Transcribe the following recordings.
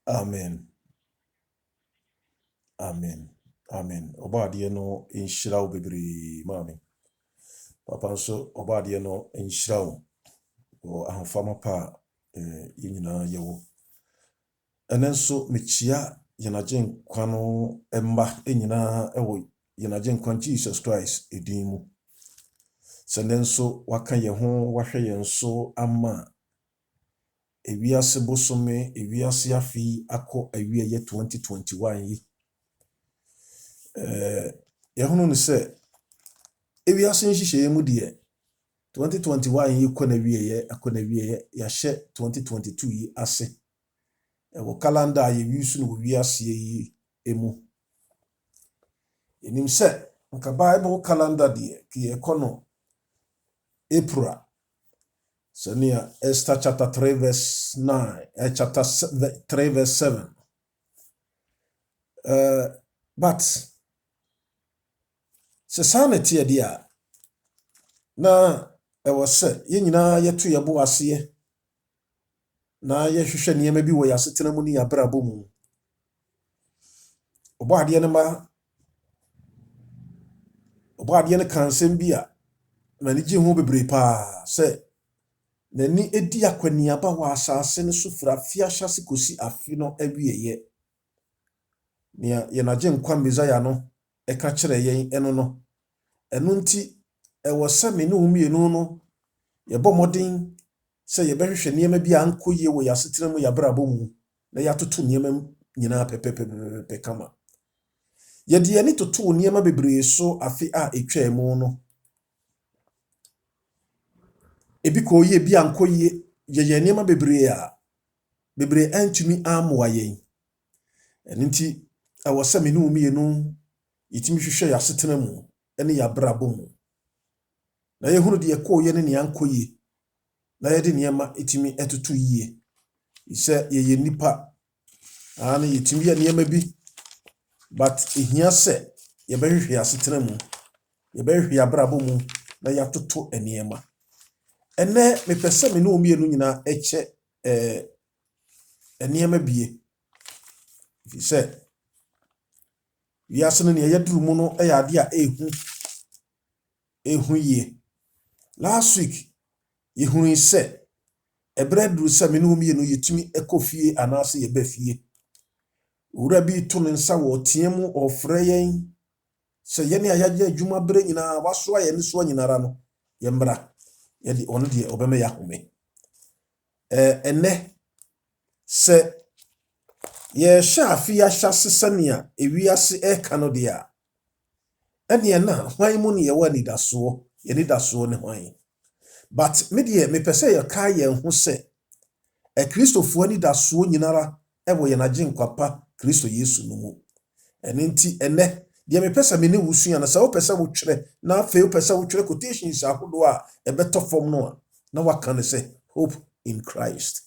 Amen. Amen. Amen. Obadiye no inhyira wo bebree maame. Papa nso obadiye no inhyira wo wo ahofama pa yɛnyinaa yɛwɔ. Ɛnɛ nso mekyia yɛnagye nkwa no mma nyinaa ɛwɔ yɛnagye nkwa Jesus Christ edin mu. Sɛ nɛ nso waka yɛn ho wahwɛ yɛn so ama ewiase bosome ewiase afi akɔ awieyɛ 2021 yi. Yɛhono ne sɛ ewiase nhyehyɛ mu deɛ 2021 yi kɔ na wieyɛ yɛahyɛ 2022 yi ase. Ɛwɔ calendar a yɛwi so no wɔ wiase yi emu. Enim sɛ nka Bible calendar deɛ yɛkɔ no April. Sɛnea Esther chapter 3 verse 9, chapter 3 verse 7. But sɛ saa na teɛ deɛ a na ɛwɔ sɛ yɛn nyinaa yɛto yɛbo aseɛ na yɛhwehwɛ nneɛma bi wɔ yɛasetena mu ne yɛabrabɔ mu. Ɔbɔ adeɛ no ka nsɛm bi a m'ani gye ho bebree paa sɛ n'ani edi akɔneaba wɔ asase no so firi afe ahyɛse kɔsi afe no awieyɛ. Nea yɛnagye nkwa Mesaia no ɛka kyerɛ yɛn ɛno no. Ɛno nti ɛwɔ sɛ me ne wo mmienu no yɛbɔ mmɔden sɛ yɛbɛhwehwɛ nneɛma bi a nkɔ yie wɔ yɛasetena mu yɛabrabɔ mu na yɛatoto nneɛma nyinaa pɛpɛpɛpɛ kama. Yɛde yɛne totoo nneɛma bebree so afe a etwaa mu no. Ebi kɔ yie bi ankɔ yie yɛyɛ nneɛma bebree antumi amoa yɛn. Ɛno nti ɛwɔ sɛ me ne wo mmienu yɛtumi hwehwɛ yɛasetena mu ne yɛabrabɔ mu. Na yɛhunu deɛ ɛkɔɔ yɛ ne nea ankɔ yie. Na yɛde nneɛma etumi ɛtoto yie. Sɛ yɛyɛ nipa na yɛtumi yɛ nneɛma bi but ehia sɛ yɛbɛhwehwɛ yɛasetena mu. Yɛbɛhwehwɛ yɛabrabɔ mu na yɛatoto nneɛma. Ɛnɛ mepɛ sɛ me ne wo mmienu nyinaa ɛkyɛ nneɛma bie. Ɛfiri sɛ wiase no nea yɛduru mu no ɛyɛ ade a ehu yie. Last week yɛhunu sɛ ɛbrɛ duru sɛ me ne wo mmienu yɛtumi ɛkɔ fie anaasɛ yɛba fie. Owura bi to ne nsa wɔ teɛ mu ɔfrɛ yɛn sɛ yɛne a yɛagye adwuma berɛ nyinaa wasoa yɛn soa nyinara no yɛmmra. Yɛde ɔno deɛ ɔbɛma yɛ ahome. Ɛnɛ sɛ yɛhyɛ afe ahyɛse sɛnea ewiase ɛka no deɛ a ɛneɛ na hwan mu ne yɛwɔ anidasoɔ. Yɛnidasoɔ ne hwan. But me deɛ mepɛ sɛ yɛka yɛn ho sɛ Akristofoɔ anidasoɔ nyinara ɛwɔ yɛnagye nkwa pa Kristo Yesu no mu. Ɛno nti ɛnɛ deɛ mepɛ sɛ me ne wo sua no sɛ wopɛ sɛ wotwerɛ na afei wopɛ sɛ wotwerɛ quotations ahodoɔ a ɛbɛtɔ fam no a na waka ne sɛ hope in Christ.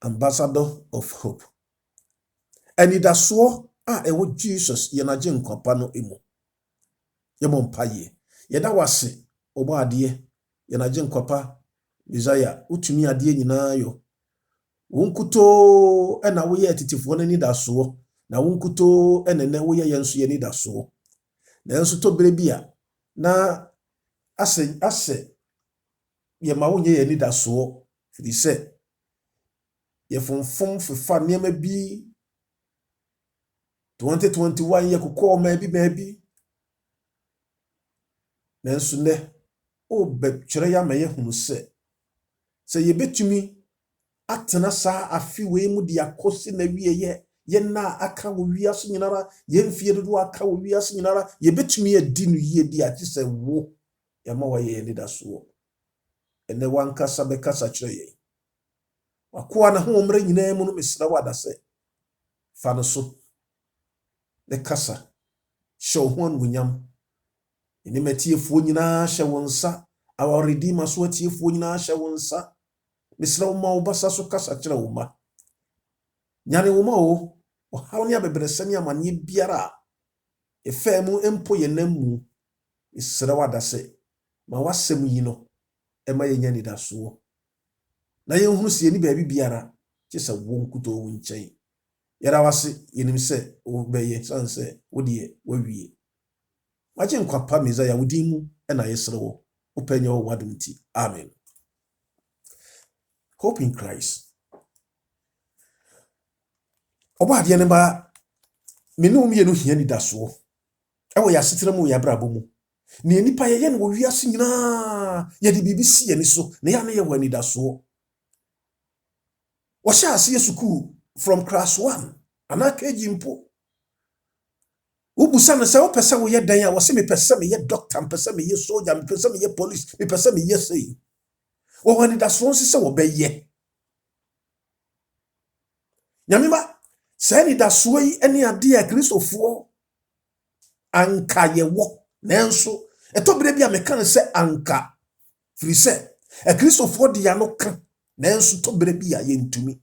Ambassador of hope. Anidasoɔ a ɛwɔ Jesus yɛnagye nkwa pa no mu. Yɛbɔ mpaeɛ. Yɛda wase ɔbɔ adeɛ yɛnagye nkwa pa Mesaia wotumi adeɛ nyinaa yɔ. Wo nkutoo ɛna woyɛ atitifoɔ no anidasoɔ. Na wo nkutoo ɛnɛ woyɛ yɛn nso yɛ anidasoɔ. Nanso tɔbere bi a na asɛ yɛma wonyɛ yɛn anidasoɔ. Firi sɛ yɛfonfom fefa nneɛma bi 2021 yɛ kokɔɔ maabi. Nanso nɛ ɔbɛkyerɛ yɛ ama yɛhunu sɛ yɛbɛtumi atena saa afe wei mu de akɔsi na wieyɛ. Yɛn na aka wɔ wiase nyinara, yɛn fie dodo aka wɔ wiase nyinara, yɛbɛtumi adi no yie di agye sɛ wo yɛma wɔyɛ yɛn anidasoɔ. Ɛnɛ wankasa bɛkasa kyerɛ yɛn. Wakoa na hommerɛ nyinaa mu no mesrɛ wo ada sɛ fa no so ne kasa hyɛ wo ho anuonyam. Ɛnim atiefoɔ nyinaa hyɛ wo nsa. Our Redeemer so atiefoɔ nyinaa hyɛ wo nsa. Mesrɛ wo ma wo basa so kasa kyerɛ wo ma. Nyane wo ma o. Ɔhaw ne abɛbrɛsɛ ne amanneɛ biara a ɛfaa mu mpo yɛn nam mu. Mesrɛ wo ada sɛ ma w'asɛm yi no ɛma yɛnya anidasoɔ. na yɛhunu sɛ yɛni baabi biara kyɛ sɛ wo nkuto wo nkyɛn yɛra wase yɛnim sɛ wobɛyɛ san sɛ wodeɛ wawie wagye nkwa pa Mesaia wo din mu ɛna yɛsrɛ wo wopɛ nyɛ wɔ wadom nti amen. Hope in Christ. Oba adeɛ ne ba me ne omienu hia ni dasoɔ ɛwɔ yɛ asetena mu yɛ abrabɔ mu ne nipa yɛ no wɔ wiase nyinaa yɛde biribi si yɛ ni so na yɛ yɛ wɔ ani dasoɔ wɔhyɛ ase yɛ sukuu from class 1 ana keji mpo wobusa no sɛ wopɛ sɛ woyɛ dan a wɔsɛ mepɛ sɛ meyɛ doctor mepɛ sɛ meyɛ soldier mepɛ sɛ meyɛ police mepɛ sɛ meyɛ sei wɔwɔ ani dasoɔ nso sɛ wɔbɛyɛ nyamema sɛ ni dasoɔ yi ɛne adeɛ a kristofoɔ anka yɛwɔ nanso ɛtɔbere bi a meka no sɛ anka firi sɛ kristofoɔ de ya no ka nanso tɔbere bi a yɛntumi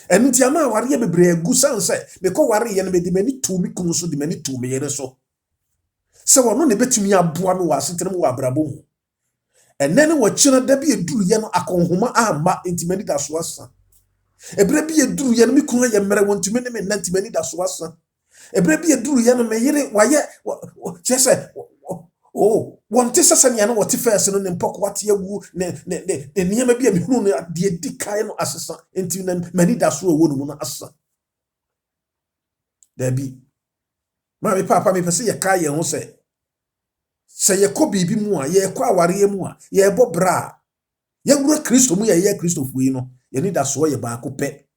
ɛno nti ama aware yɛ bebree agu san sɛ mekɔ ware yɛ no mede m'ani to me kunu so de m'ani to me yere so sɛ wɔno ne betumi aboa me wɔ asetena mu wɔ abrabɔ mu ɛnɛ ne wɔkyena da bi eduru yɛ no akɔnhoma amma nti m'ani da so asa ebere bi eduru yɛ no me kunu yɛ mmerɛ wɔn ntumi ne me nante m'ani da so asa ebere bi eduru yɛ no me yere wayɛ kyɛ sɛ wɔnte sɛ sɛnea no wɔte fɛs no ne mpɔkɔ wate awu ne nneɛma bi a mehunu no deɛ di kae no asesa nti na m'ani da so ɛwɔ no mu no asa dabi ma me papa mepɛ sɛ yɛka yɛn ho sɛ yɛkɔ biribi mu a yɛkɔ awareɛ mu a yɛbɔ bra a yɛwura kristo mu yɛyɛ kristofoɔ yi no yɛni da so yɛ baako pɛ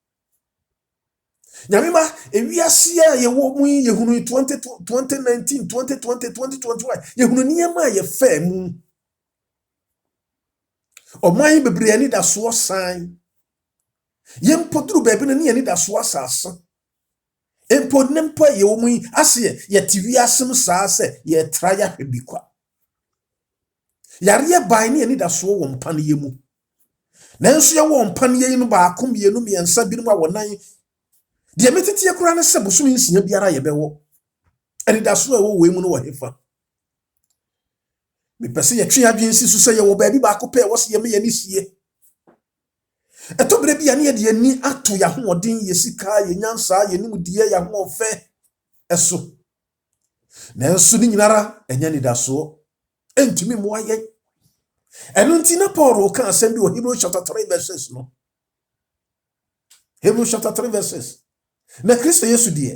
nyamema ewiase a yɛwɔ mu yɛhunu 2019 2020 2021 yɛhunu nneɛma a yɛfɛ mu ɔman bebree ani da so san yɛmpɔduru baabi no ne yɛni da so asasa empo ne mpo yɛwɔ mu yi ase yɛte wiase mu saa sɛ yɛtra yɛhwɛ bi kwa yare ban ne yɛni da so wɔ mpa no yɛ mu nanso yɛwɔ mpa no yɛ no baako mmienu mmiɛnsa bi no a wɔnan deɛ metete akura ne sɛ bosom nsia biara yɛbɛwɔ anidaso a ɛwɔ wɔ mu no wɔ hefa mepɛ sɛ yɛtwe adwen si so sɛ yɛwɔ baabi baako pɛ ɛwɔ sɛ yɛme yɛne sie ɛtɔberɛ bi a ne yɛde ani ato yɛahoɔden yɛ sika yɛ nyansaa yɛ nimdeɛ yɛ ahoɔfɛ ɛso nanso ne nyinara ɛnyɛ anidasoɔ ɛntumi mmoa yɛn ɛno nti na Paul ka asɛm bi wɔ Hebrews chapter 3 verses no Hebrews chapter 3 verses na Kristo Yesu deɛ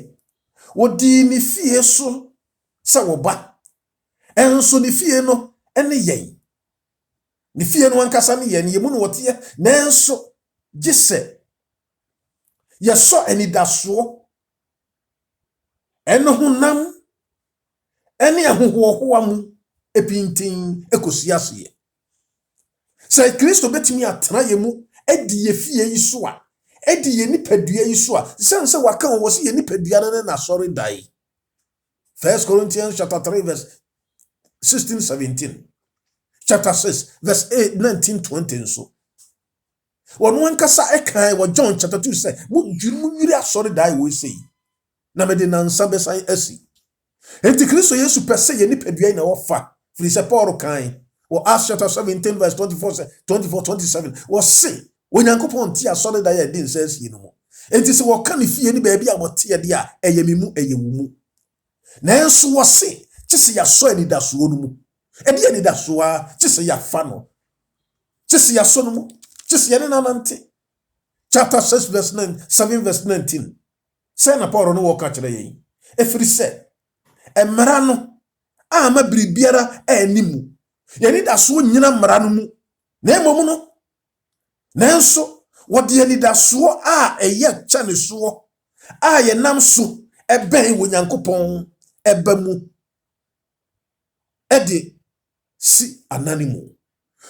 wodi ne fie so sɛ wɔba ɛnso ne fie no ɛne yɛn ne fie no ankasa ne yɛn yɛmu no wɔteɛ nanso gye sɛ yɛsɔ anidasoɔ ɛne honam ɛne ahohoɔhoa mu epintin ekosi aseɛ sɛ Kristo betumi atena yɛ mu adi yɛ fie yi so a edi ye nipadua yi so a sense waka wo se ye nipadua no na sorry dai 1 Corinthians chapter 3 verse 16 17 chapter 6 verse 8 19 20 nso wono ankasa ekan wo John chapter 2 say mu dwiri asɔre dai wo sei na me de nansa besan asi enti Kristo Yesu pese ye nipadua na wo fa firi se Paul kan wo Acts chapter 17 verse 24 27 wo say onyankopɔn ti asɔre da yɛ din sɛ sie no mu enti sɛ wɔka ne fie ne baabi a wɔte yɛ de a ɛyɛ memu ɛyɛ wo mu nanso wɔse kye sɛ yɛasɔ anidasoɔ no mu ɛde anidasoɔ a kye sɛ yɛafa no kye sɛ yɛasɔ no mu kye sɛ yɛne nanante chapter 6 verse 9 7 verse 19 sɛ na Paul no wɔka kyerɛ yɛn ɛfiri sɛ mmara no ama biribiara ɛnimu yɛne dasoɔ nyina mmara no mu na mmom no nanso wɔde anidasoɔ a ɛyɛ kyane soɔ a yɛnam so ɛbɛn wɔ Nyankopɔn ɛba mu ɛde si ananimu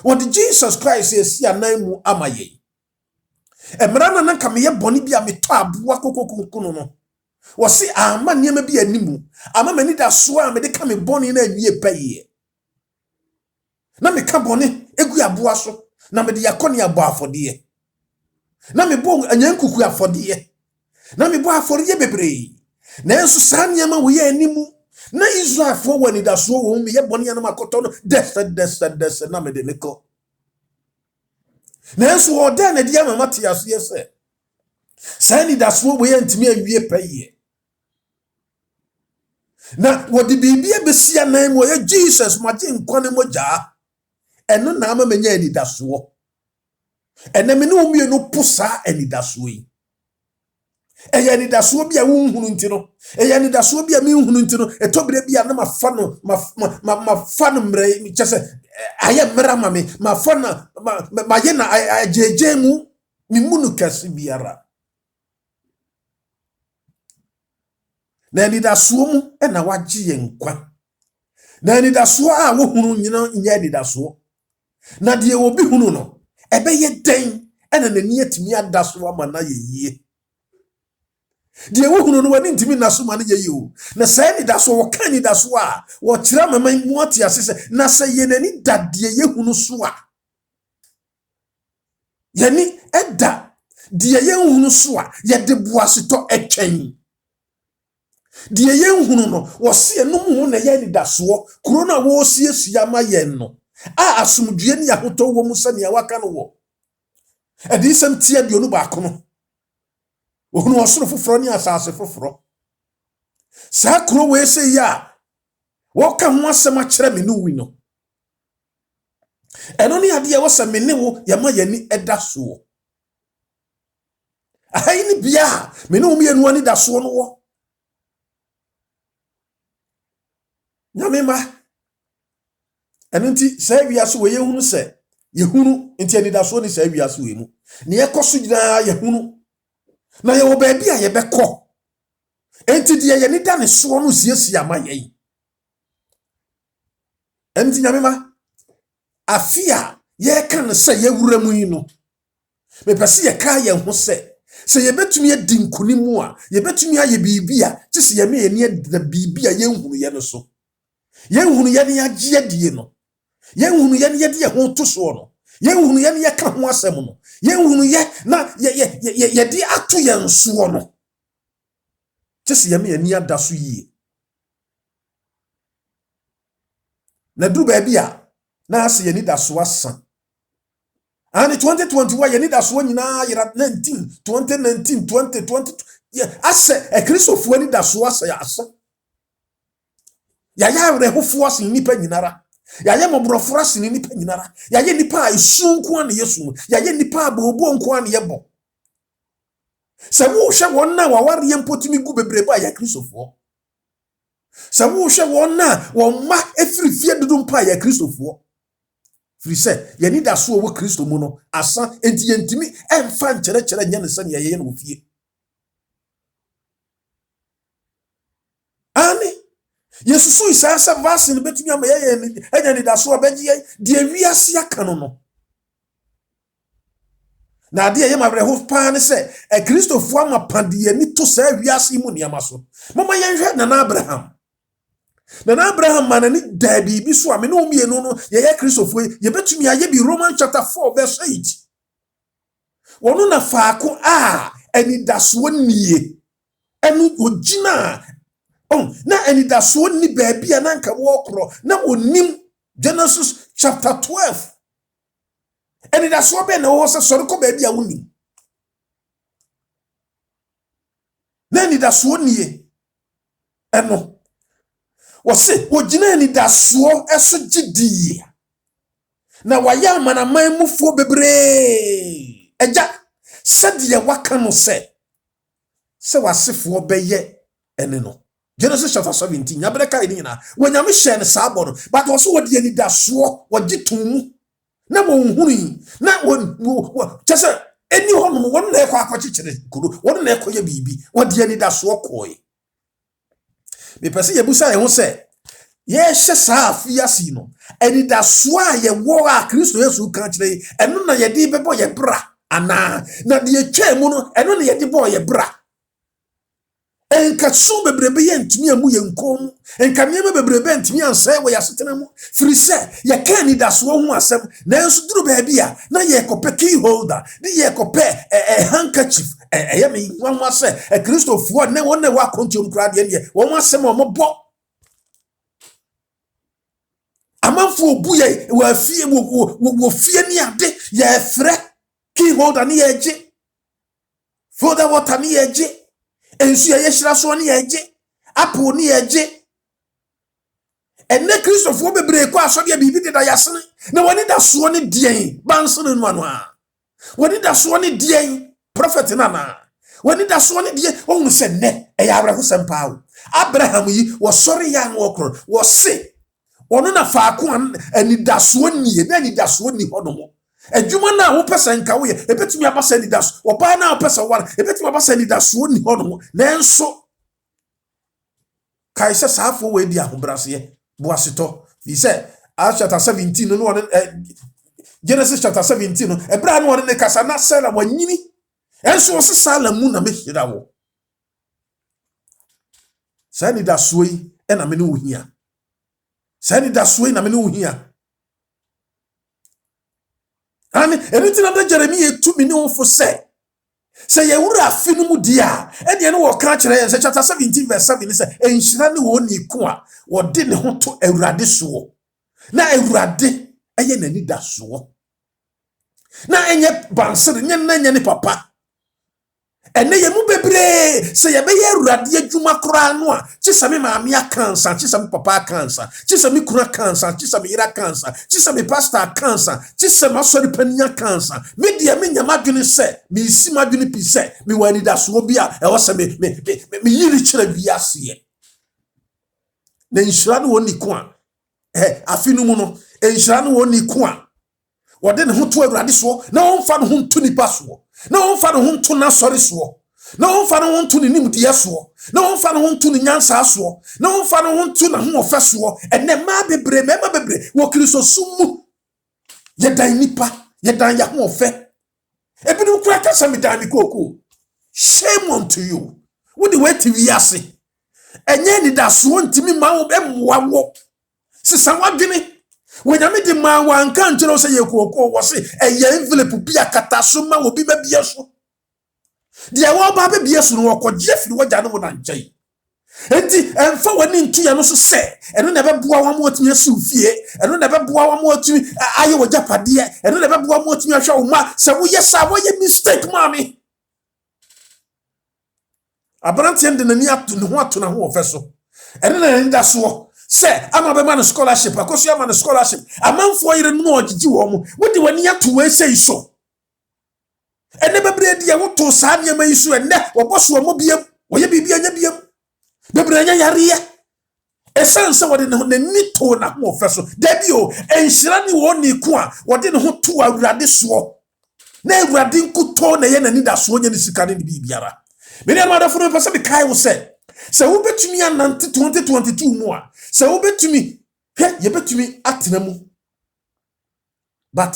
wɔde Jesus Christ esi ananimu ama yɛn mmara no nanka meyɛ bɔne bi a metɔ aboa kokokono no wɔse ama nneɛma bi animu ama m'anidasoɔ a mede ka me bɔne na awie pɛyɛ na meka bɔne egu aboa so na me de yakoni abɔ afɔdeɛ na me bɔ anyankuku afɔdeɛ na me bɔ afɔdeɛ bebree nanso saa nneɛma wo yɛ animu na Israelfoɔ wɔ anidasoɔ wɔ me yɛ bɔne na makɔtɔ no dɛsɛ na me de ne kɔ nanso oda na dia mama te aso yese saa ni daso we ntimi awie paye na wodi bibia besia nan mo ye Jesus maje nkwane moja eno na ama menya ani daso ene me no mie no pusa ani daso yi eya ni daso bia wo nhunu ntino eya ni daso bia me nhunu ntino etobere bia na mafa no mafa no mre chese aye mra mame mafa na maye na ajeje mu mimunu kasi biara na ni daso mu na wagye yenkwa na ni daso a wo hunu nyina nya ni daso na de obi hunu no ebe ye den ena nani atimi adaso ama na ye yie de wo hunu no wani ntimi naso ma na ye yie o na sai ni daso wo kan ni daso a wo kira mama mu ati asese na sai ye nani dade ye hunu so a yani eda de ye hunu so a ye de boaseto etwen de ye hunu no wo se no mu na ye ni daso corona wo sie suama ye no a asumdue ni ahoto wo mu sane waka no wo edi sem tie de onu ba kono ohunu osoro foforo ni asase foforo sa kro we se ya wo ka ho asema kire me no wi no eno ni ade wo se me ne wo ya ma yani eda so ayi ni bia me no mi enu ani da so no wo nyamema enunti sa wiase we yehunu se yehunu enti ani da so ni sa wiase we mu ne yekoso gina yehunu na ye wo ba bia ye beko enti de ye ni da ne so no siesie ama ye enti nyamema afia ye kan se ye wura mu yi no me pese ye ka ye ho se ye betumi ye dinkunimu a ye betumi aye bibia ti se ye me ye ne da bibia ye nhunu ye no so ye nhunu ye ne agye die no ye nhunu ye ne ye de ho to so no ye nhunu ye ne ye ka ho asem no ye nhunu ye na ye de ato ye nso no ti se ye me ye ni ada so yie na du ba bia na ase ye ni da so asa and 2021 ye ni da so nyina yera 19 2019 2020 ase e Christopher ni da so asa ya asa ya rehofo ase nipa nyinara ya mobrofo ase nipa nyinara ya nipa isu nko an yesu ya nipa abobo nko an yebo se wo hwe won na waware yempotimi gu bebreba ya Christopher se wo hwe won na won ma efiri fie dudu mpa ya Christopher firi se ye ni da so wo Christo mu no asa enti yentimi emfa nkyere nya ne sane ye no fie ani yesusu isa vaccine betumi ama ye enya ni da so obegye de wiase aka no na de ye mabre ho pa ne se e Christopher ama pande ni to sa wiase mu niama so mama ye hwe na Abraham manani da bibi so ame no mienu no ye Christopher ye betumi aye bi Romans chapter 4 verse 8 wono na faako a eni daso nie enu ogina na eni daso ni baabi a nanka wo kro na onim Genesis chapter 12 eni daso be na wo se sori ko baabi a woni na eni daso nie eno wose ogina ni daso eso gidi na waya manaman mufuo bebre eja sede waka no se wasefo beye ene no Genesis chapter 17 yabreka eni na wonyame hye ne saabo no but wose wodi ani daso wodi tomu na wo nhuri na wo chese eni hono won na ekwa akwachichire kuro won na ekoye bibi wodi ani daso koyi me pese ye busa ye ho se ye hye saa afiasi no eni daso a ye wo a Kristo Yesu kan kire eno na ye di bebo ye bra ana na de etwa mu no eno na ye di bo ye bra enka so bebrebe ye ntimi amu ye nkom enka niema bebrebe ntimi ansa wo ya setena mu firi se ye kan ni daso ho asem na enso duru ba bia na ye kope key holder ni ye kope handkerchief ye me nwa se Christopher ne won na wa kontiom kra de ne won asem o mo bo amanfo obu ye wa fie wo fie ni ade ye frɛ holder ni eje. For the water ni eje. Ensu ye yeshira so ni eje. Apple ni eje. Ene Christopher bebre kwa so de bibi de da yasene. Na woni da so ni dien. Bansene no ano a. Woni da so ni dien. Prophet na. Woni da so ni dien. Ohun se ne e ya abraho sempa o. Abraham yi wo sori ya no okro. Wo se ono na faako ani da so ni na ani da so ni hodomo. Adwuma na wo pesa nka wo ye ebetumi abasa ni da so. Oba na wo pesa wara ebetumi abasa ni da so ni hodomo. Nenso kaisa safo we di ahobrase boaseto. He said, Acts chapter 17 no one Genesis chapter 17 no ebra no one ne kasa na sela wanyini. Enso wo sala mu na mehira wo. Sani da so yi e na me no hia. Sani da so yi na me no hia. Ani everything under Jeremiah 2 million for say ye wura afinu mu dia e de no wo ka kire yen chapter 17 verse 7 say enhira ne wo ni ko a wo de ne ho to awurade so na awurade eye nani da so na enye bansere nye ne papa ene ye mu bebre se ye be ye awurade adwuma kora no a chisame maame akansa chisame papa akansa chisame kura kansa chisame yira kansa chisame pastor kansa chisame asori pania kansa me dia me nyama dwene se me isi ma dwene pi se me wani da so bia e wo se me yiri kire biase ye na inshira no woni ko a afinu mu no inshira no woni ko a wode ne ho to awurade so na wonfa no ho to nipa so na wonfa no ho to na sori so na wonfa no ho to ni nimdiye so na wonfa no ho to ni nyansa so na wonfa no ho to na ho ofe so ene ma bebre mema bebre wo Kristo sumu ye dan nipa ye dan ya ho ofe ebidu kura kasa mi dan mi koko. Shame unto you. Wo de wait wi ase enye ni da so ntimi ma wo emwa wo sisa wadwene wonyame di ma wanka ntero se yekoko wo se eye envelope bia kataso ma wo bi ba bia so dia wo ba ba bia so no wokoje firi wagya no na nkyai enti emfa wani ntu ya no so se eno na beboa wa mo otimi asu fie eno na beboa wa mo otimi aye wagya pade eno na beboa mo otimi ahwa wo ma se wo yesa wo ye mistake mami abrante ende nani atu ne ho atu na ho ofeso eno na nda so say ama be man scholarship akoso ama scholarship amanfo yire no ogigi wo mo wodi wani ato we sei so ene bebre dia wo to sa ne mai so ene wo boso mo biem wo ye bibia nya biem bebre nya yare ya esanse wodi ne ni to na ho ofeso da bi o enhira ni wo ni ko a wodi ne ho to awurade so na awurade nkuto na ye nani da so nya ni sika ne bibiara me ne ma da furu pese be kai wo say se wo betumi anante 2022 mu a se wo betumi ye betumi atena mu but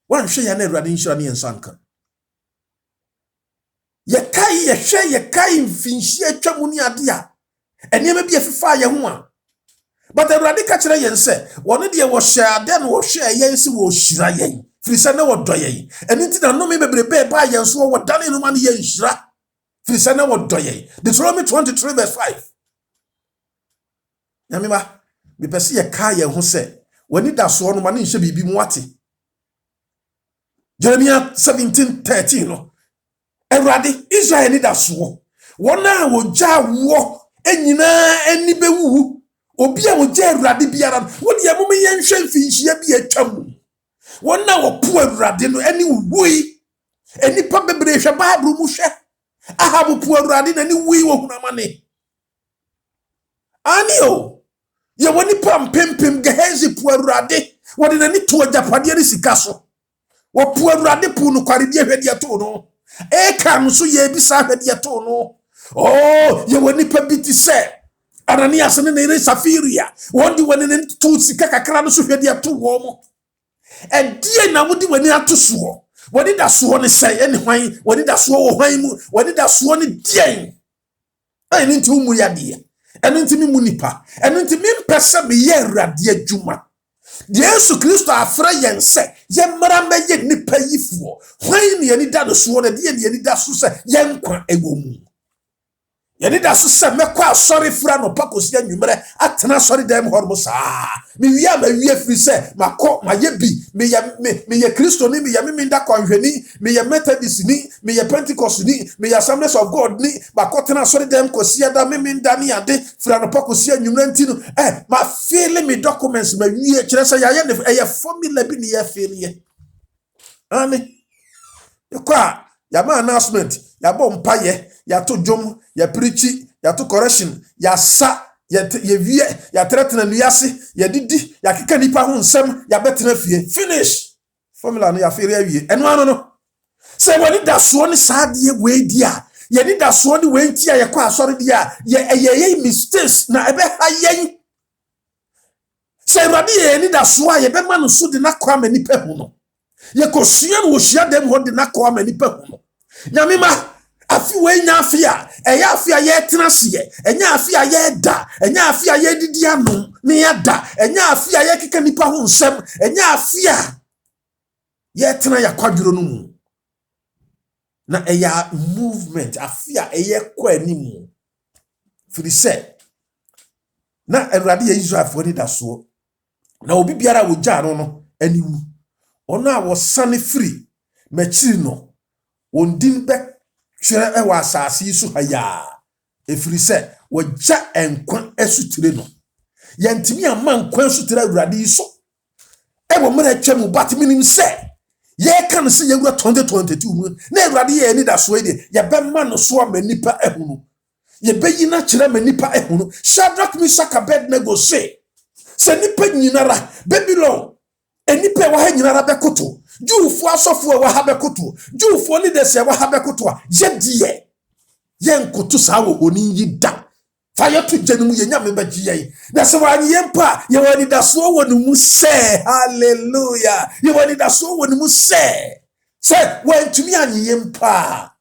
wan hwe ya na awurade nhyira ne ensanka ye kai mfinhie atwa mu ni ade a enema bi afifa ye ho a but awurade ka kire yen se woni de wo hye ade na wo hye yen se wo hyira yen firi se na wo dɔ yen eni ti na no me bebrebe ba yen so wo dane no ma ne yen hyira firi se na wo dɔ yen Deuteronomy 23 verse 5 Yamima me pese ye ka ye ho se woni da so no ma ne nhye bibi mu ate Jeremiah 17:13 no Awurade Israel ni da so wona wo gya wo enyina eni bewu obi a wo gya Awurade biara wodi ya mum ye nhwe mfinhia bi atwam wona wo po Awurade no eni wui eni pa bebre hwe Bible mu hwe aha po Awurade na ni wui wo hunamane ani o ye woni pam pempem Gehazi po Awurade wodi na ni to agapade ni sika so wo po Awurade po no kware die hwede ato no e kan so ye bi sa hwede ato no oh ye woni pa biti se Ananias ne ne Safiria wondi woni ne to sika kakra no so hwede ato wo mo e die na wodi woni ato so wodi da so ne se ene hwan wodi da so wo hwan mu wodi da so ne die ene nti umu ya die ene nti mi mu nipa ene nti mi mpese me ye Awurade adwuma Yesu Kristo afra yen se ye mara meye nipa yifuo hwan ne ani da no so ne de ne ani da so se yen kwa ewo mu Yɛde da so sɛ mɛkɔ asɔre fira no pakosi anwummerɛ atena asɔre dan mu hɔ no saa mewie a mawie firi sɛ makɔ mayɛ bi meyɛ kristoni meyɛ memenda kɔnhwɛni meyɛ methodist ni meyɛ pentecost ni meyɛ assemblies of god ni makɔtena asɔre dan mu kɔsi ada memenda ne ade fira no pakosi anwummerɛ nti no mafeele me documents mawie kyerɛ sɛ yɛayɛ ne ɛyɛ formula bi ne yɛfeeleɛ ane yɛkɔ a yɛma announcement yɛabɔ mpayɛ yato dwom ya preachi yato correction ya sa ya wie ya tretena nuase ya didi ya keka nipa ho nsem ya betena fie finish formula no ya fere awie eno ano no se wani da so ne saade we di a ye ni da so ne we nti a ye kwa asore di a ye mistakes na ebe ha yen se radi ye ni da so a ye be ma no so de na kwa ma nipa hu no ye kosua no hia dem ho de na kwa ma nipa hu no nyamema afi we nya afi a eya afi a ye tena se enya afi a ye da enya afi a ye didi anu ne ya da enya afi a ye keka nipa ho nsem enya afi a ye tena ya kwaduro no mu na eya movement afi a eye kwa animu firi se na Awurade ye Israel fo ni da so na obi biara wo gya no aniwu ono a wo sane firi machiri no wondin be twere ewa asase so haya efiri se wogya enkwa asutire no yantimi ama nkwa asutire Awurade so ebo mera twam but minim se ye kan se yewura 2022 mu na Awurade ye ni da so ede ye be ma no so amanipa ehunu ye be yina kire manipa ehunu Shadrach Meshach Abednego se nipa nyinara Babylon enipa wa ha nyinara bekoto Jewfo asofo wa ha bekoto Jewfo leaders wa ha bekoto ye yenkoto sa wo oni yida fire to janum ye nyame bagiye na se wa nyempa ye wani da so wo mu se hallelujah ye wani da so wo mu se wantumi anyempa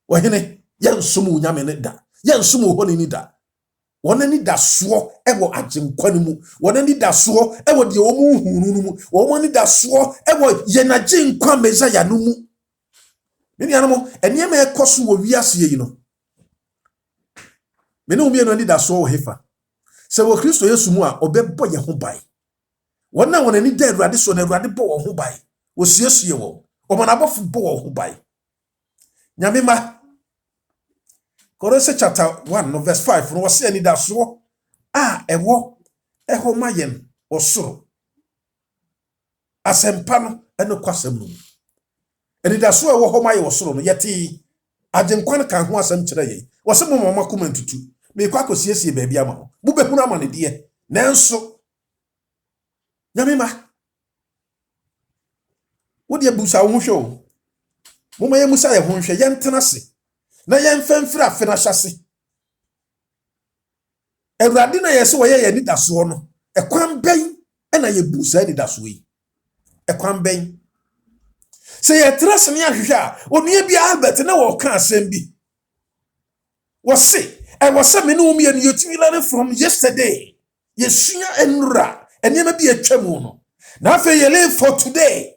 wo hene yensumu nyame ne da yensumu ho ni da wonani da so ewo agenkwa mu wonani da so ewo de omu hunu mu wonani da so ewo ye na genkwa mezaya no mu me niano mo enema ekoso wo wiase yi no me no mi no ni da so wo hefa se wo Kristo Yesu mu a obebbo ye ho bai wona wonani da Awurade so na Awurade bo wo ho bai wo siesue wo omanabofo bo wo ho bai nyame ma Colossians chapter 1 no verse 5 no wase ani da so ewo eho mayen osoro asempa no eno kwasem no ani da so ewo ho mayen osoro no yeti agenkwan kan ho asem kire ye wase mo mama kuma ntutu me kwa kosiesie ba bia ma bu behunu amane de nanso nyamema wo de busa wo hwe mo maye musa ye ho hwe ye ntena se na yemfemfira afena hyase Awurade na yese wo ye ni daso no ekwan ben na ye busa ni daso yi ekwan ben se ye trase ne ahwehwe a onua bi Albert na wo ka asem bi wo se me no mi enu yetumi learn from yesterday yesua enura enema bi atwamu no na afa ye live for today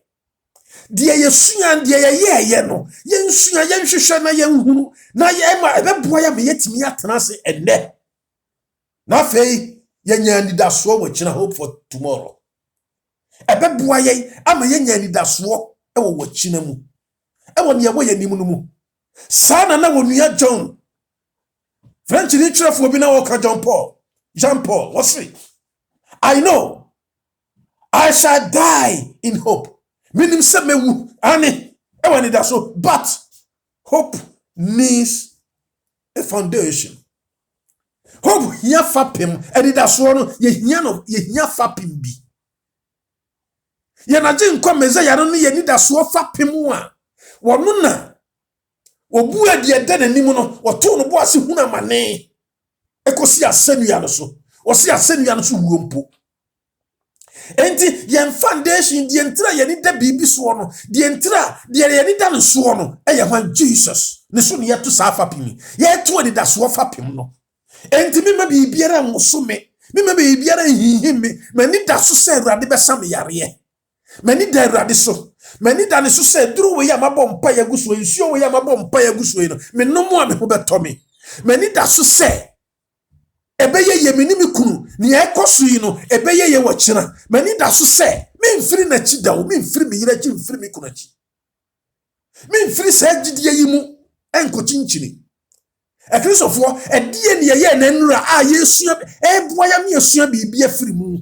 dia yesua dia ye no yensua yenhwehwe na yenhunu na ye ma ebeboa ya me yetimi atena se enne na fei yenya nidaso wo kina hope for tomorrow ebeboa ye ama yenya nidaso ewo wo kina mu ewo ne ye nim no mu sana na wonua John French literature bi na wo ka Jean Paul what say I know I shall die in hope minim se mewu ani ewa ni daso but hope needs a foundation. Hope here fapim edi daso no ye hia fapim bi ye na je nkwa mezaya no ye ni daso fapim a wono na obu adi ede nanim no woto no bo ase huna mane ekosi asenua no so wosi asenua no so wuompo enti yen foundation die ntra ye ni da bibi so no die ntra die ye ni da so no eye hwan Jesus ne so ne yeto sa fapim ye to ni da so fapim no enti mema bibiara musome mema bibiara hihime mani da so se Awurade besam yare mani da Awurade so mani da ne so se duru we ya mabom pa ya guso nsuo we ya mabom pa ya guso no me no mo a me ho betomi Mani da so se ebeye ye menimi kunu ni ekoso yi no ebeye ye wachira. Mani da so se me mfiri na chi da wo me mfiri me yira chi mfiri me kuna chi. Me mfiri sa gidie yi mu enko chinchini. Ekrisofo edie ne ye na nura a yesu eboa ya me yesu bibi afiri mu.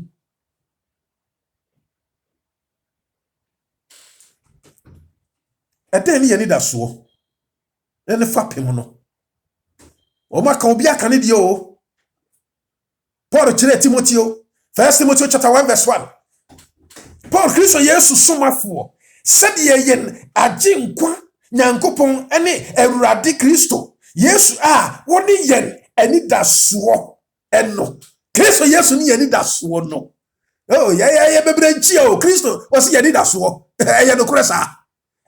Eden ye ni da so. Ene fapem no. O maka obi aka ne die o. Paul chire Timothy, 1 Timothy chapter 1 verse 1. Paul Christo Yesu somafo. Said ye yen agye nkwa Nyankopon ene Awurade Kristo. Yesu woni yen eni daso eno. Kristo Yesu ni yen daso no. Oh ye bebrenchi o Kristo o si yen daso. Ye no kresa.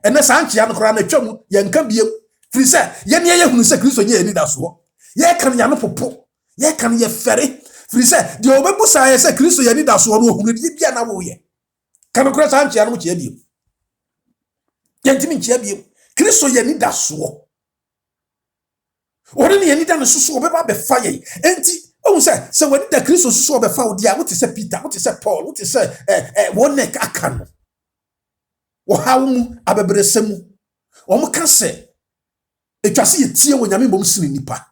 Ene sanchi an kra na twam yen ka biem. Firi se yen ye hunu se Kristo ni yen daso. Ye kan ya no popo. Ye kan ye fere. Firi se de obebusa ye se Kristo yen daso no hunu di bia na wo ye. Kan kra sanchi an mo che biem. Yentimi nchia biem. Kristo yen daso. Ori ni da no susu obeba be fa ye enti o se wani da Kristo susu obefa wo dia wote se Peter wote se Paul wote se wonne aka no wo hawo mu abebresemu o mo ka se etwase ye tie wo nyame mbom sini nipa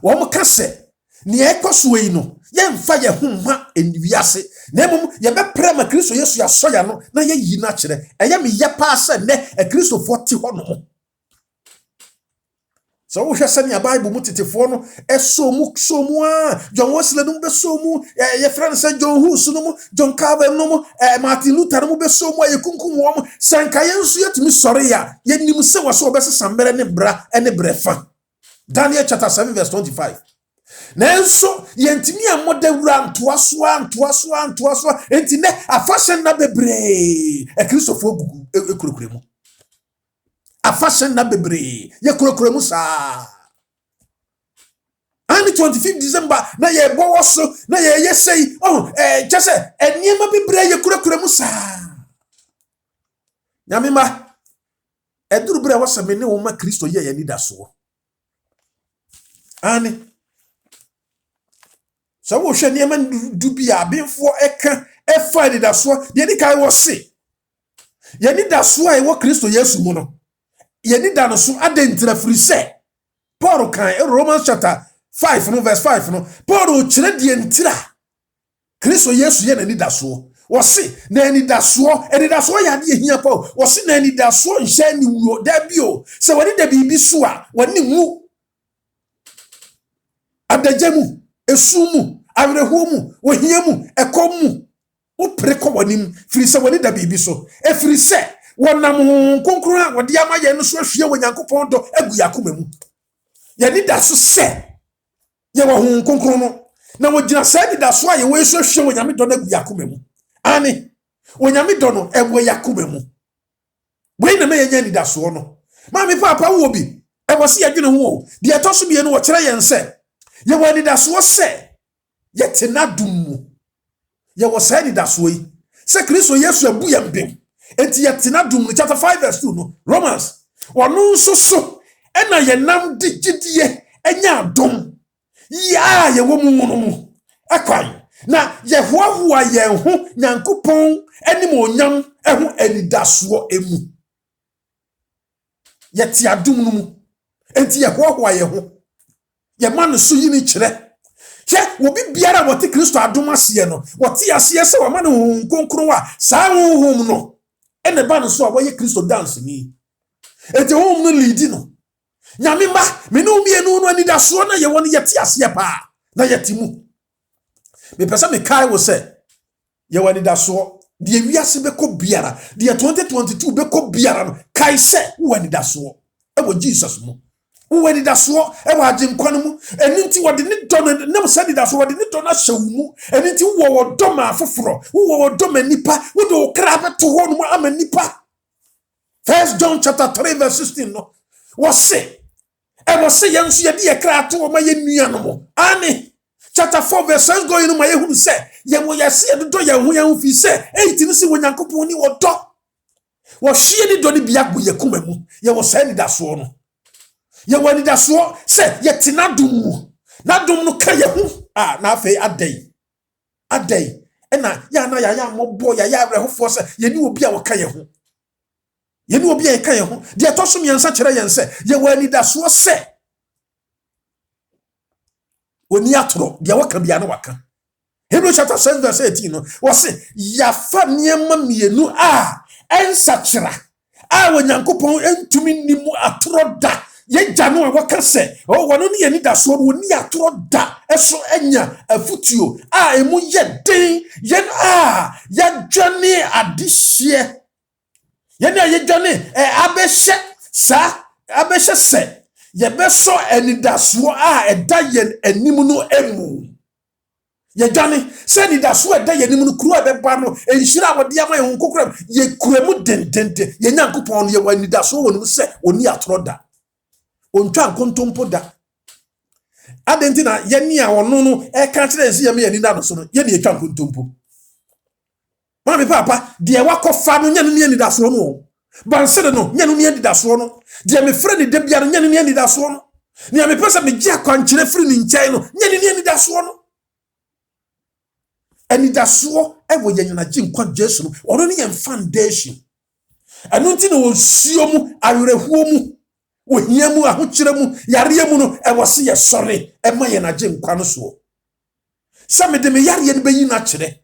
wo mo ka se ni ekoso yi no ye mfa ye homma enwiase na mbom ye be prema Kristo Yesu ya soya no na ye yi na kire eye me ye pa se ne Kristo fo ti ho no. So we shall send your Bible mutitefo no esomu John Wesley no be somu ye friend say John Hus no John Calvin no Martin Luther no be somu ye kunkum wo sanka ye nso yetumi sore ya ye nim se wo so obese sambere ne bra ene brefa. Daniel chapter 7 verse 25. Na enso ye ntimi amoda wura ntoaso enti ne afashe na bebre Kristofo gugu ekurekuremu. Afashen na bebre ye kurokuremu sa. And 25th December na ye bowo so na ye say jese eniema bebre ye kurokuremu sa. Nyamima eduru bre wose me ne wo ma Kristo ye ni daso. Ani so wo hwe niema du bia benfo eka efa ni daso de ni kai wo se ye ni daso ai wo Kristo Yesu mu no. Yeni da no so adentira firi se Paul kan Romans chapter 5 no verse 5 no Paul kire die ntira Kristo Yesu ye nani da so wo se na ani da so ya de hia Paul wo se na ani da so nhya ni wuo da bio se wani da bibi so a wani mu adagemu esumu awrehomu wo hia mu ekomu wo preko wanim firi se wani da bibi so e firi se wonam konkron a wode amaye no so ahwe wo Nyankopon do agu yakoma mu ye ni da so se ye wo hon konkron no na wo gina se ni da so aye wo so ahwe wo Nyame do na agu yakoma mu ani wo Nyame do no e wo yakoma mu we na me ye ni da so no ma me papa wo bi e wo se ye dwene ho de etoso bi no wo kire ye nse ye wo ni da so se ye tenadum mu ye wo se ni da so yi se Kristo Yesu abu ye mbem. Enti yetina dum chapter 5 verse 2 no Romans wonu nso so ena ye nam digidie enya dom ya ye wo mu no akwan na ye hoahoa ye ho Nyankopon enim onyam eho anidaso emu ye ti adum no mu enti ye hoahoa ye ho ye man so yini kire ye wo bibiara wote Kristo adom ase no wote ase se wo man ho konkron a saa ho no ene ba no so a woye Kristo dance ni ete wo no lead no nyame ma me no mienu no ani da so na ye won yeti ase pa na yeti mu me pesa me kai wo se ye wani da so de wiase be ko biara de 2022 be ko biara no kai se wo wani da so e wo Jesus mu wo wani da so e wo agye nkwa no mu eni nti wo de ne do no nem se de da so wo de ne do na hyew mu eni nti wo do ma afoforo wo do ma nipa wo do kra beto ho no ama nipa. 1 John chapter 3 verse 16 no wo se e wo se ye nso ye de ye kra to ma ye nua no mo ani chapter 4 verse 6 go in ma ye hunu se ye wo ye se do ye ho fi se 8 ni se wo Nyankopon ni wo do wo hye ni do ni bia go ye kuma mu ye wo se ni da so no Ye wani da so se ye tina dum. Na dum no ka ye hu. Na afei adai. Ena ya mobo ya brehofo se ye ni obi a wo ka ye hu. Ye ni obi a ka ye hu. De to so miensa kire yen se ye wani da so se oni atoro de waka bia na waka. Hebrews chapter 7 verse 18 no was ya fa niema mienu ensachira wonyankopon entumi nimu atoro da ye gya no waka se wono ne yani da so no ni atoro da eso enya afutuo emu ye den yen ya dwane adihye ye na ye dwane abehye se ye beso enidaso eda yen animu no emu ye dwane se enidaso eda yen animu no kuru abeba no enhira wode ama ye honkokram ye kuremu dendende ye nyankopon no ye wanidaso wonu se oni atoro da ontwa nkontompo da adenti na ye ni a wono no e ka kire nsi ye me yani da no so no ye ni etwa nkontompo mama papa de wakofa no nya no ni anidaso no bansere no nya no ni anidaso no de me frɛ ne da bia no nya no ni anidaso no ni me pesa me gye akwankyere firi ni nkyɛn no nya no ni anidaso no anidaso e wo ye nyana gye nkwa Jesu no ono ne ye foundation anu nti no osuo mu awerɛhuo mu ohia mu ahokyere mu yare mu no e wose ye sɔre e ma ye na gye nkwa no so sa me de me yare no beyi na kyerɛ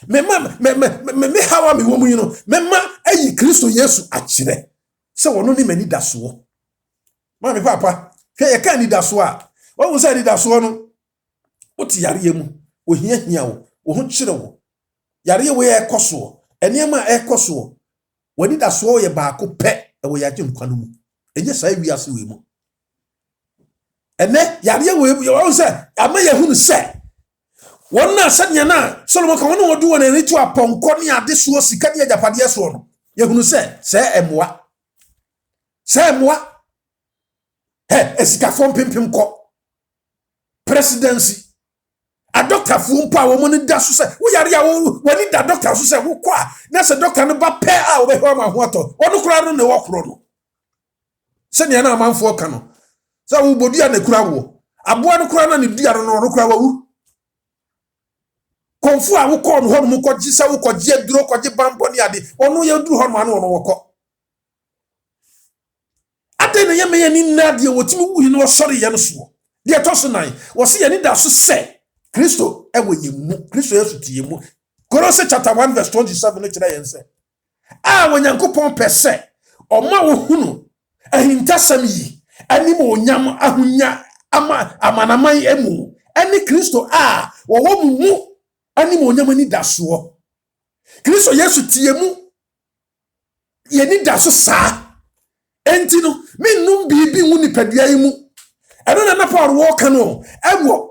me hawa me wo mu yi no me ma ayi Kristo Yesu akyerɛ se wono ni mani daso ma me papa hwɛ ye ka ni daso wo se ni daso no oti yare mu ohia wo wo ho kyerɛ wo yare wo ye ekoso enema ekoso wani daso ye baako pɛ e wo yagye nkwa no mu enye sai wiase we mu ene yare wo se ama ye hunu se wonna sanya na Solomon kan wona wodu wona ni to aponko ne ade so sika ne agapade so no ye hunu se emoa esika fom pimpim ko presidency a doctor fu mpa wo mo ne da so se wo yare a wo wani da doctor so se wo kwa na se doctor no ba pe wo be ho ma ho ato wono kura no ne wo kro no se ne na amanfo ka no se wo bodua ne kura wo aboa no kura na ne dua no no kura wo konfu a wo ko no ho mo ko gisa wo ko gye duro ko gye bambo ni ade ono ye duro ho no ano wo ko ade ne ye me ye ni nade wotimi wuhi no sori ye no so de to so nan wo se ye ni da so se Kristo e wo ye mu Kristo Yesu ti ye mu Colossians chapter 1 verse 27 no kira ye nse wo nyankopon pese o ma wo hunu ahintasam yi ani mo nyam ahunya amanaman emu ani Kristo wo wo mu ani mo nyama ni daso Kristo Yesu tie mu ye ni daso saa enti no minum bibi wu ni padua yi mu eno na Paul wo ka no ewo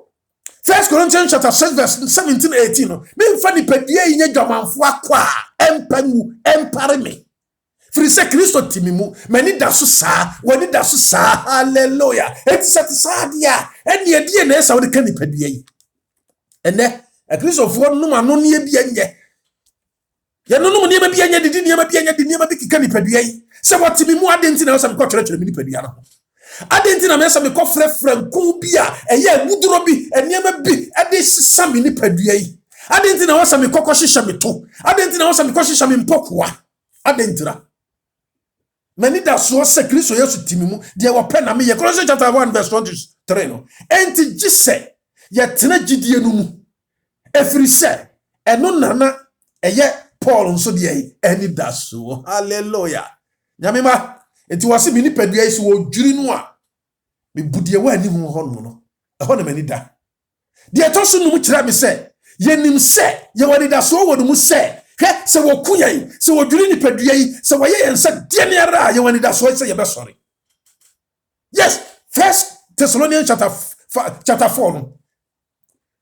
1 Corinthians chapter 6 verse 17-18 no me mfa ni padua yi nya dwamanfo akwa empangu empare me firi se Kristo timi mu mani daso saa wani daso saa hallelujah enti sati saa dia eni edi na esa wo de ka ni padua yi ene Kristo fo num ano ne bia nye ye num ne bia nye didi ne bia nye didi ne bia kika ni padua yi se watimi mu adenti na osam ko kyerɛkyerɛ mi ni padua no adenti na me se me ko frɛfrɛ nku bia eye wuduro bi enema bi ade sisa mi ni padua yi adenti na osam ko hyehyɛ me to adenti na osam ko hyehyɛ me mpokoa adentira mani da so se Kristo Yesu timi mu de wo pɛ na me ye Colossians chapter 1 verse 23 no enti gise ye tena gidie no mu efiri se eno nana eye Paul nso de eni daso hallelujah nyamema enti wase mi ni padua yi so wo dwiri no a me budie wa ani hu ho no ho na mani da de etoso no mu kira me se ye nim se ye wani daso wo no mu se hwe se wo kuyan se wo dwiri ni padua yi se wo ye yensa de ne ara ye wani daso se ye be sorry yes First Thessalonians chapter 4 no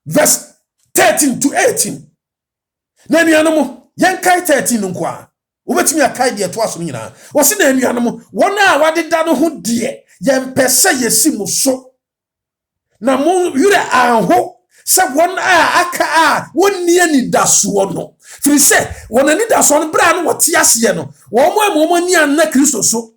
verse 13-18 na nuanom yenkai 13 nko a wobetimi akai de to aso nyina wo se na nuanom wona a wadeda no ho de yempese yesi muso na mo yure anho se won aka wonni ani daso no firi se won ani daso no bra no wote ase no wo mo ni anna Kristo so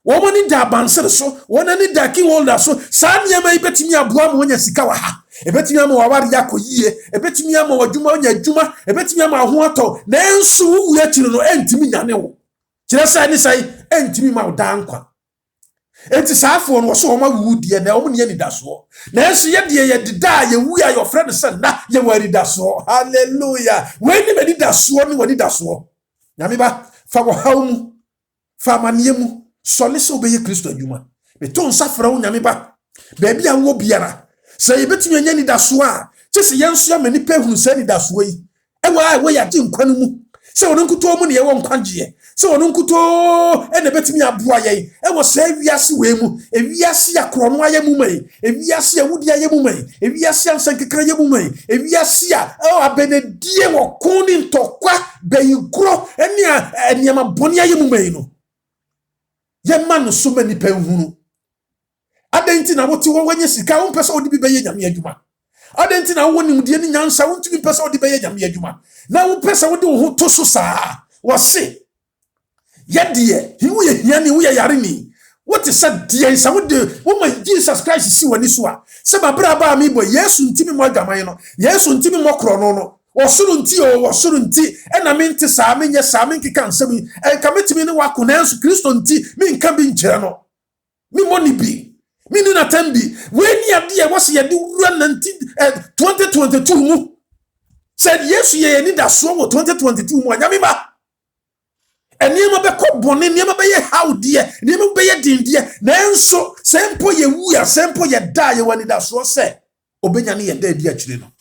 woman in da banser so one ani da ki holder so saa nyama ibetimi aboa mo nya sika wa ha ebetimi ama wawari yakoyie ebetimi ama wadwuma onya adwuma ebetimi ama ho ato na enso wu akiri no entimi nyane wo kire sai ni sai entimi ma da nkwa enti saafo no so ma wu die na omo ne ni da so na enso ye die ye dida ye wu ya your friend say na ye wari da so hallelujah we ni me da so ni wani da so nyame ba fa wo hawmu fa maniemu sole so be ye Kristo adwuma me to nsafra wo nyame ba ba bia wo biara say betumi anya ni da so a chese yenso ya mani pehunu say ni da so yi ewa we ya di nkwan mu say wonu nkuto mu ne ye wo nkwanje say wonu nkuto ene betumi aboa ye ewo say wiase we mu ewiase ya krono aye mu mai ewiase ya wudi aye mu mai ewiase ansankeka aye mu mai ewiase ya abenedie wo koni ntokwa beyigro ene ma boni aye mu mai no ye man so mani pehunu adenti na woti wo wanye sika wo pese odi bi beye nyame adwuma adenti na wo nimdie ni nyansa wo ntumi pese odi beye nyame adwuma na wo pese wo de wo to so saa wo se ye de hi wo ye hiani wo ye yare ni what is that de sa wo de wo ma Jesus Christ si wani so a se ba bra ba mi bo Yesu ntimi mo adwaman no Yesu ntimi mo krono no osuru nti o osuru nti e na me nti saa me nye saa me nkeka nsam e ka metimi ne wa konensu Kristo nti me nka bi nkyere no me moni bi minu na tembi weni ade was ye de wura 2022 mu said yes ye ni da so 2022 mu anyame ba eniema be ko bone eniema be ye hawde eniema be ye dindie na enso sempo ye wu ya sempo ye da ye wani da so se obenya ne ye da di akire no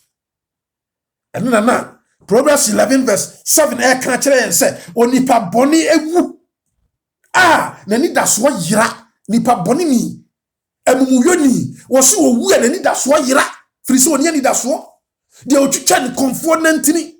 eno na Proverbs 11 verse 7 e ka kire yen se onipa bone ewu na ni da so yira nipa bone ni emumuyoni wosi owu ya nani da so yira frisi oni ani da so de otwitwa ne konfonantini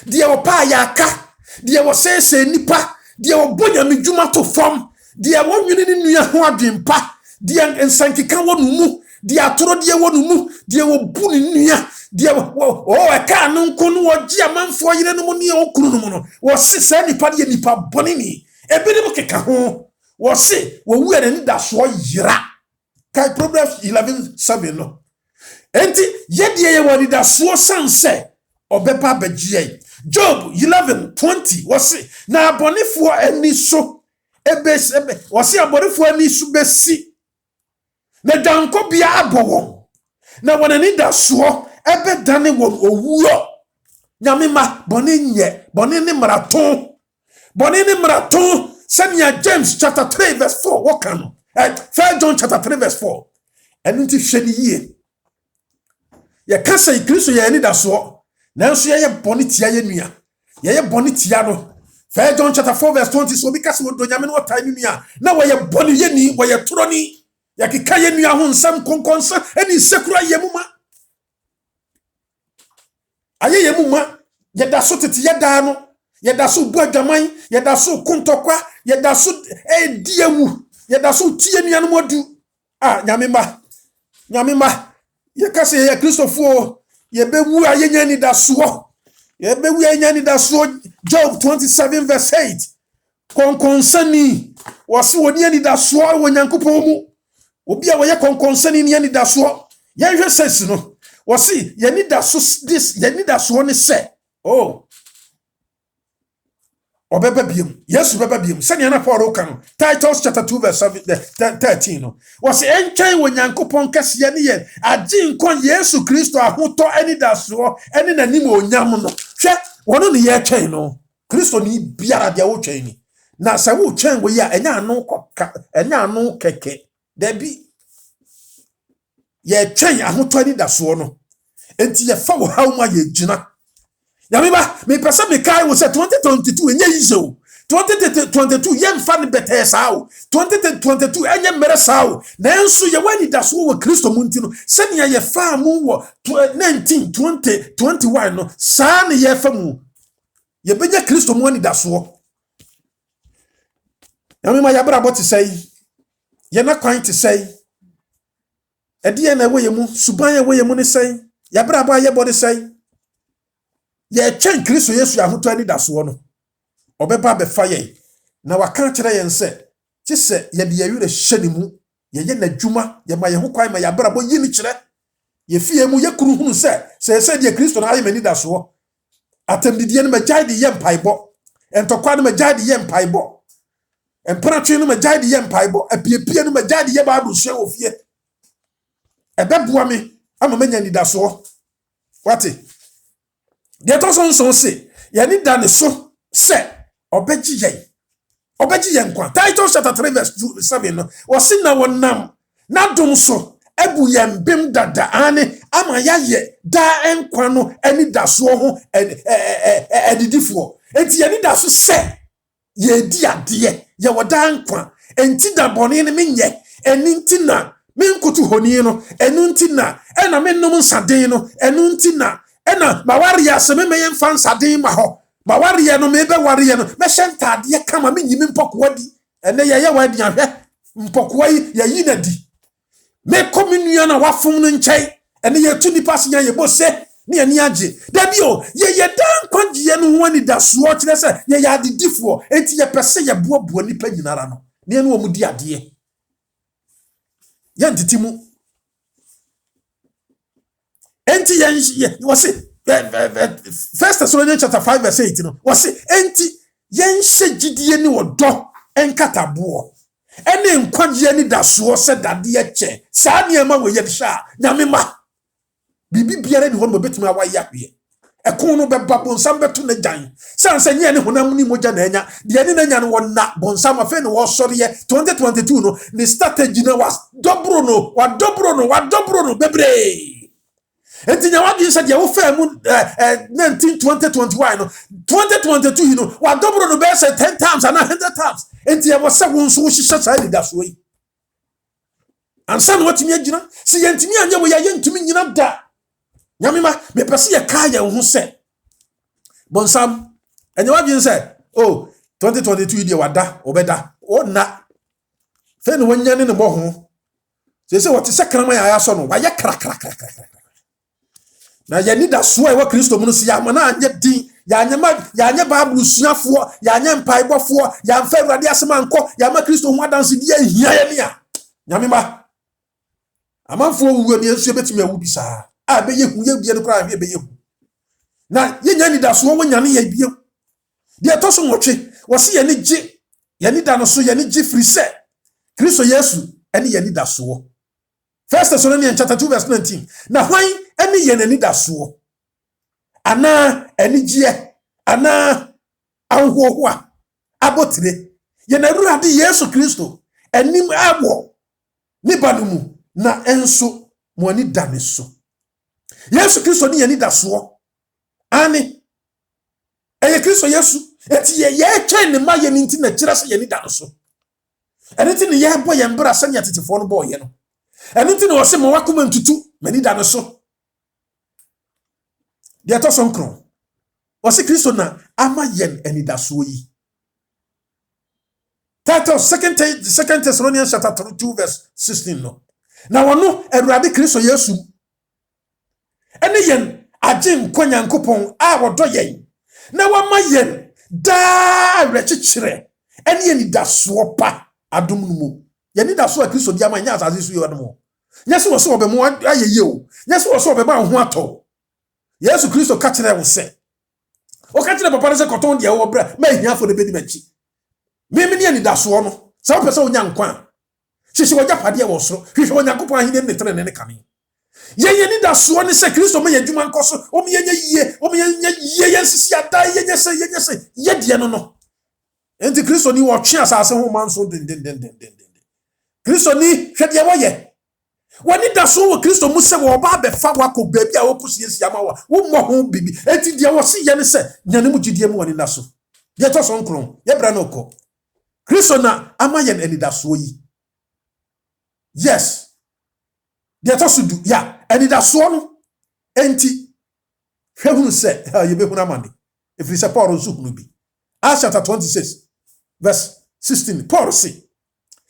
de opa ya aka de wo sese nipa de obonya medwuma to fam de wonwene ne nua ho adwempa de ensankeka wonu mu de atoro de wonu mu de obu ne nua de eka no nko no ogi amanfo yire no mu ne okunu no mu no wo sese nipa de nipa boni ni ebede mo keka ho wo se wo wu ya nani da so yira kai Proverbs 11:7 no enti yedie ye wani da so sanse obepa begie Job 11:20 wose na abonefo ani so ebe wose abonefo ani so besi na danko bia abowo na wonani da so ebe dane wo owuo nyame ma bone nye bone ne maraton Samuel James chapter 3 verse 4 wakano 1 John chapter 3 verse 4 and nti hwedi ye ye kasa Kristo ye ni da so nanso ye boni tia ye nua ye boni tia no 1 John chapter 4 verse 20 so bi kasa wo do nyame no tai nua na wo ye boni ye ni wo ye toro ni ye keka ye nua ho nsam konkonsa eni sekura ye muma aye ye muma ye da so tete ye da no ye da so bu adwaman ye da so kontokwa ye da so diawu ye da so tie nua no modu nyame ma ye kase ye Kristofo ye bewu aye nya ni da so ye bewu anya ni da so Job 27 verse 8 konkonsani wose woni ani da so wo Nyankopon mu obi a wo ye konkonsani ni ani da so ye hwe sense no wose ye ni da so this ye ni da so ni se obeba biem Yesu beba biem sene na Paul kan Titus chapter 2 verse 13 no was entwen wo Nyankopon kase ne ye agi nkon Yesu Kristo ahoto ani da so ene nanim onyam no hwe wono ne ye twen no Kristo ni biara dia wo twen ni na sa wo twen wo ya enya anu keke da bi ye twen ahoto ani da so no enti ye fa wo hawo ma ye gina Yamiba, me pesa me kai wo se 2022 enye yizo. 2022 yem fa ne bete sao. 2022 enye mere sao. Nanso ye wani da so wo Kristo munti no. Senia ye fa mu wo 19 20 21 no. Sa ne ye fa mu. Ye benya Kristo mu wani da so. Yamima ya bra boti sei. Ye na kwan ti sei. Edi na wo ye mu, suban ye wo ye mu ne sei. Ya bra ba ye bodi sei. Ye twen Kristo Yesu ahoto ani da so no obeba be fa ye na waka kire yen se Chise ye de yewure hyene mu ye na dwuma ye ma ye ho kwan ma ya brabo yi ni kire ye fie mu ye kuru hunu se de Kristo na aye mani da so atamdidie no magyae de ye mpaibo entokwa no magyae de ye mpaibo emperatwe no magyae de ye mpaibo apiepie no magyae de ye ba abusua ofie ebeboa me ama manya ni da so wate de to so se ye ni da ne so se obeji yen kwa Titus chapter 3 verse 7 no wasi na wonam na dom so ebu yen bim dada ane ama yaye da enkwa no eni daso ho edidifo enti ye ni daso se ye di ade ye woda nkwa enti da bone ne menye eni nti na menkotu honi no enu nti na ena mennom nsaden no enu nti na ena mawari aseme meyen fa nsaden ma ho mawari no mebe wari no me hyentade kama me nyimi mpokwa di ene ye wadi ahwe mpokwa yi na di me kominua na wafom no nkyai ene ye tu nipa se ye bose ne ani age da bio ye dan kwagye no ho ani da so kire se ye ya adidifo enti ye pese ye boaboa nipa nyinara no ne ene wo mudi ade ye ntitimu enti ye wose First Thessalonians chapter 5 verse 8 no wose enti ye nhye gidie ni wodo enkatabo ene nkwagye ni da so se dade ye che saa ne ma wo ye sha nyame ma bibi biara ni ho no betumi awaye ahwe ekon no beba bonsam beto na gyan sanse nye ne honam ni moja na enya de ne na nya no wona bonsam afa ne wo sore ye 2022 no the strategy na was dobro no bebre enti nya wadi se de wo fa mu 2021 no 2022 no wa dobro no be say 10 times and 100 times enti ye wo se wo nso wo hihye sa ni da so yi ansa no watimi agina se ye ntimi anya wo ye ntimi nyina da nyame ma me pese ye ka ye ho se bonsam enya wadi se oh 2022 de wada obeda ona fe no wanyane ne mo ho se wote se krama ya so no wa ye kra na ye ni da so e wa Kristo mu no se ya ma na anye din ya anye Bible suafo ya anye mpaibofo ya mfa Awurade asema nko ya ma Kristo ho adanse di ahia ye ne a nyame ma amanfo wuwe ne ensu betimi awu bisa a be ye hu ye bie no kra be ye hu na ye nya ni da so wo nyane ye bie de to so nwotwe wo se ye ni gi ye ni da no so ye ni gi free se Kristo Yesu ene ye ni da so First Thessalonians chapter 2 verse 19 na hwan ene ye ni da so ana enigie ana anhohoa abotire ye na Awurade Yesu Kristo enim abo ni banumu na enso mo ani da ne so Yesu Kristo ni ye ni da so ani eye Kristo Yesu eti ye twen ne ma ye ni nti na kira se ye ni da so eni ti ne ye bo ye mbra se nya tetifo no bo ye no eni ti ne wo se mo wakoma ntutu mani da ne so de to sonkron wose Kristo na ama yen enidaso yi Titus second Thessalonians chapter 2 verse 16 no na wono Awurade Kristo Yesu ene yen agye nkonya nkopon a wodo yen na wama yen da rechichire ene enidaso pa adom no mu yenidaso a Kristo di ama nya asase su yo no nyese wo so obemu ayeye o nyese wo so obema ho ato Yesu Kristo ka kire wo se o ka kire papa ne se koton de wo bra ma hiafo ne bedi machi meme ne ani da so no sa wo pese onya nkwa hihye wo japade wo so hihye wo nyankopon ahine ne tere ne kame ye ni da so ne se Kristo me yadwuma nkoso o me yenya ye yensisi ada yenyese ye de no enti Kristo ni wo twe asase ho manso den Kristo ni hwede wo ye wani da so wo Kristo mu se wo ba be fa wako baabi a wo kusie ama wo mo ho bibi enti de wo se ye ne se nyane mu gidie mu wani da so ye to so nkron ye bra na okọ Kristo na ama ye eni da so yi yes de to so du ya eni da so no enti hwehun se ye be huna mande if you say Paul so hunu bi Acts chapter 26 verse 16 Paul say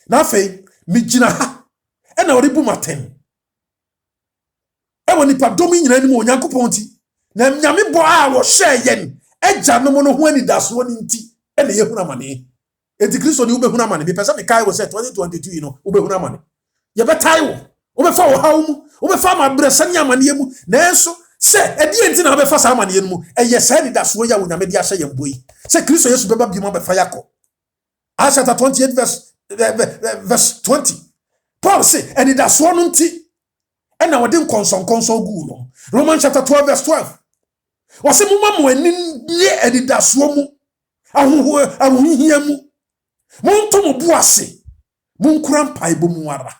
na fe mi gina ha ena oribu maten ewo nipa domi nyina ni mo Onyankopon ti na nyame bo a wo hye yen agya no mo no ho ani daso ni nti ena ye huna mane enti Kristo ni ube huna mane me pesa me kai wo say 2022 you know ube huna mane ye betai wo ube fa wo hawo mu ube fa ma bresa nya mane mu nanso se edi enti na ube fa sa mane mu eye say ni da so ya wo nyame di ahye yembo yi se Kristo Yesu beba bi mo be fa yakọ Acts chapter 28 verse 20 Paul say eni da so no nti ena wode konson gu no Romans chapter 12 verse 12 wase mu mamu ani nie eni da so mu ahohia mu monto mo bu ase monkura mpaibo mu ara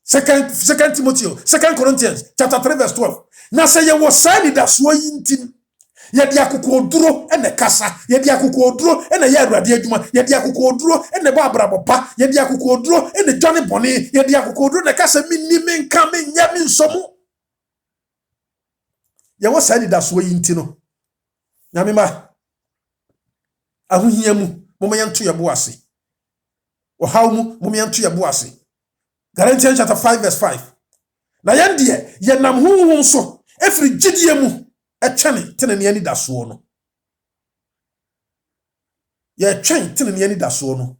second Timothy 2 Corinthians chapter 3 verse 12 na say ye wo sa ni da so yintin ye dia kokoduro ene kasa ye dia kokoduro ene ye awurade adwuma ye dia kokoduro ene ba abrabopa ye dia kokoduro ene Johnny Boni ye dia kokoduro ne kasa minni menka menya minsomu ye wo sa ni da so yintin no nyame ma ahohia mu momeyanto ye bo ase ohaw mu momeyanto ye bo ase Galatians chapter 5 verse 5 na yande ye nam huhun so efri gidie mu etwene tenene ani da so no ye twen tenene ani da so no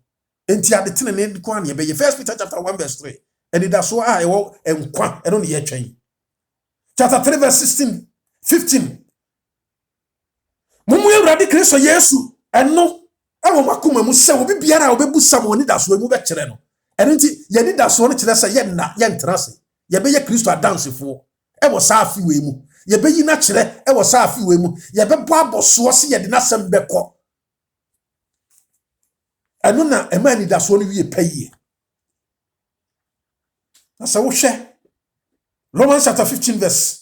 enti ade tenene kwa na ye be 1 Peter chapter 1 verse 3 ani da so a ewo enkwa eno ne ye twen chapter 3 verse 16 15 mumu Awurade Kristo Yesu eno ewo makoma mu se obi biara obebu sam oni da so mu be kire no eno nti ye ni da so no kire se ye na ye ntrase ye be ye Kristo adansefo ewo saafi we mu ye be yi na kire ewo saafi we mu ye be bo aboso se ye de na sem beko eno na emani da so no wie paye na se wo hwe Romans chapter 15 verse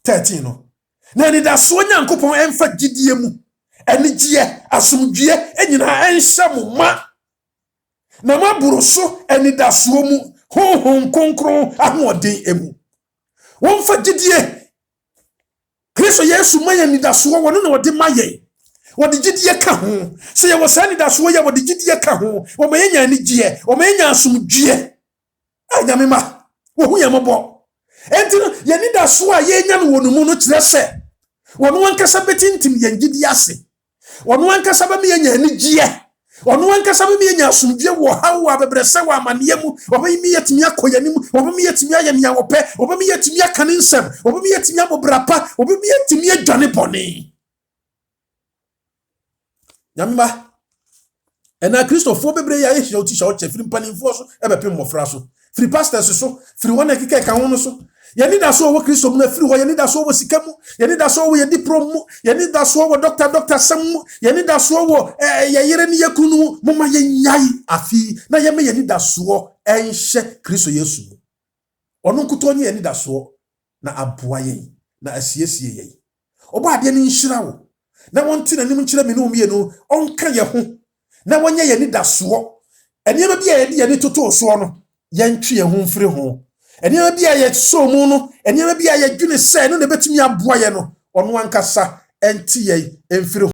13 no na ni da so Nyankopon emfa gidie mu enigye asomdwie enyina enhyɛ ma na maburo so eni da so mu honhom konkron ahoɔden emu won fa gidie Kristo Yesu maye ni da so wono na wode maye wode gidie ka ho se ye wo sa ni da so ye wode gidie ka ho wo maye nya enigye wo maye nya asomdwie anyame ma wo hu yambo enti no ye ni da so a ye nya no wonu mu no kire se wono wankasa betintim ye gidie ase wono wankasa ba me nya enigye wono wankasa ba me nya asomdwie wo hawo abebrese wo amane mu wo ba me yetimi akoyanim wo ba me yetimi ayamia wo pe wo ba me yetimi akaninsem wo ba me yetimi abobrapa wo ba me yetimi adwane bone nyamba ena Christopher bebre ya ehia otisha o chefiri mpanimfo so ebepem mofra so free pastors so free one keke ka ho no so ye ni da so wo Kristo mu na free ho ye ni da so wo sikamu ye ni da so wo ye diploma mu ye ni da so wo doctor sam ye ni da so wo ye yere ni yakunu mu ma ye nyai afi na ye me ye ni da so enhye Kristo Yesu onu nkuto nye ye ni da so na aboa ye na asiesie ye obo ade ni nhira wo na wonti na nim nkira me no mie no onka ye ho na wonye ye ni da so enema bia ye ni toto so no ye ntwe ye ho mfiri ho enema bia ye so mu no enema bia ye dwene se no na betumi aboa ye no ono ankasa enti ye emfiri